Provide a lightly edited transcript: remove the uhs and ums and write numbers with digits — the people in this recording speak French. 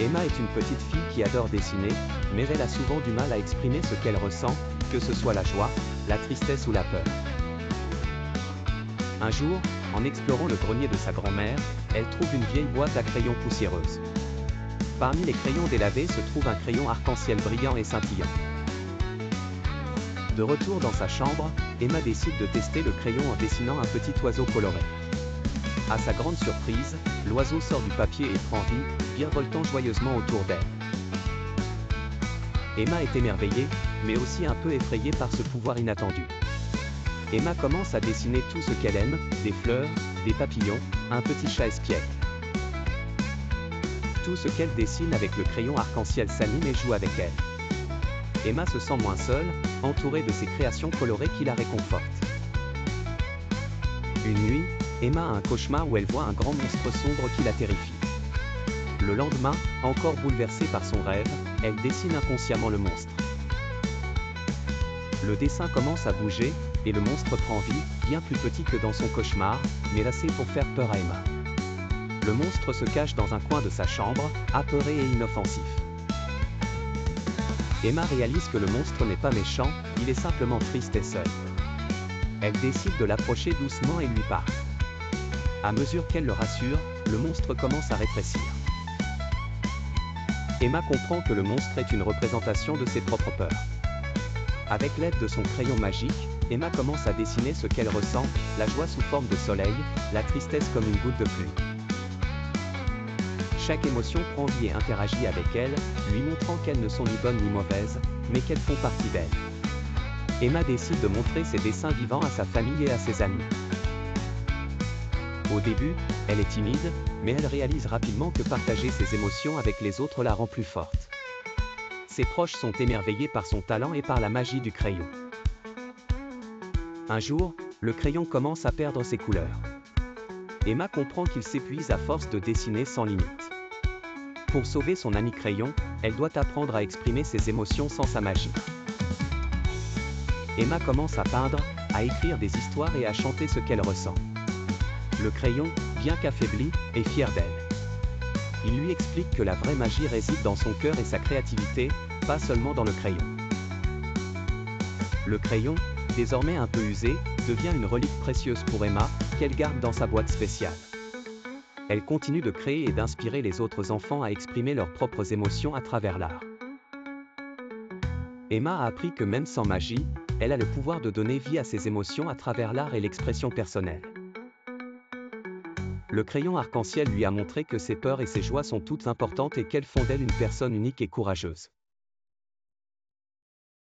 Emma est une petite fille qui adore dessiner, mais elle a souvent du mal à exprimer ce qu'elle ressent, que ce soit la joie, la tristesse ou la peur. Un jour, en explorant le grenier de sa grand-mère, elle trouve une vieille boîte à crayons poussiéreuse. Parmi les crayons délavés se trouve un crayon arc-en-ciel brillant et scintillant. De retour dans sa chambre, Emma décide de tester le crayon en dessinant un petit oiseau coloré. À sa grande surprise, l'oiseau sort du papier et prend vie, virevoltant joyeusement autour d'elle. Emma est émerveillée, mais aussi un peu effrayée par ce pouvoir inattendu. Emma commence à dessiner tout ce qu'elle aime, des fleurs, des papillons, un petit chat espiègle. Tout ce qu'elle dessine avec le crayon arc-en-ciel s'anime et joue avec elle. Emma se sent moins seule, entourée de ses créations colorées qui la réconfortent. Une nuit, Emma a un cauchemar où elle voit un grand monstre sombre qui la terrifie. Le lendemain, encore bouleversée par son rêve, elle dessine inconsciemment le monstre. Le dessin commence à bouger, et le monstre prend vie, bien plus petit que dans son cauchemar, mais assez pour faire peur à Emma. Le monstre se cache dans un coin de sa chambre, apeuré et inoffensif. Emma réalise que le monstre n'est pas méchant, il est simplement triste et seul. Elle décide de l'approcher doucement et lui parle. À mesure qu'elle le rassure, le monstre commence à rétrécir. Emma comprend que le monstre est une représentation de ses propres peurs. Avec l'aide de son crayon magique, Emma commence à dessiner ce qu'elle ressent, la joie sous forme de soleil, la tristesse comme une goutte de pluie. Chaque émotion prend vie et interagit avec elle, lui montrant qu'elles ne sont ni bonnes ni mauvaises, mais qu'elles font partie d'elle. Emma décide de montrer ses dessins vivants à sa famille et à ses amis. Au début, elle est timide, mais elle réalise rapidement que partager ses émotions avec les autres la rend plus forte. Ses proches sont émerveillés par son talent et par la magie du crayon. Un jour, le crayon commence à perdre ses couleurs. Emma comprend qu'il s'épuise à force de dessiner sans limite. Pour sauver son ami crayon, elle doit apprendre à exprimer ses émotions sans sa magie. Emma commence à peindre, à écrire des histoires et à chanter ce qu'elle ressent. Le crayon, bien qu'affaibli, est fier d'elle. Il lui explique que la vraie magie réside dans son cœur et sa créativité, pas seulement dans le crayon. Le crayon, désormais un peu usé, devient une relique précieuse pour Emma, qu'elle garde dans sa boîte spéciale. Elle continue de créer et d'inspirer les autres enfants à exprimer leurs propres émotions à travers l'art. Emma a appris que même sans magie, elle a le pouvoir de donner vie à ses émotions à travers l'art et l'expression personnelle. Le crayon arc-en-ciel lui a montré que ses peurs et ses joies sont toutes importantes et qu'elles font d'elle une personne unique et courageuse.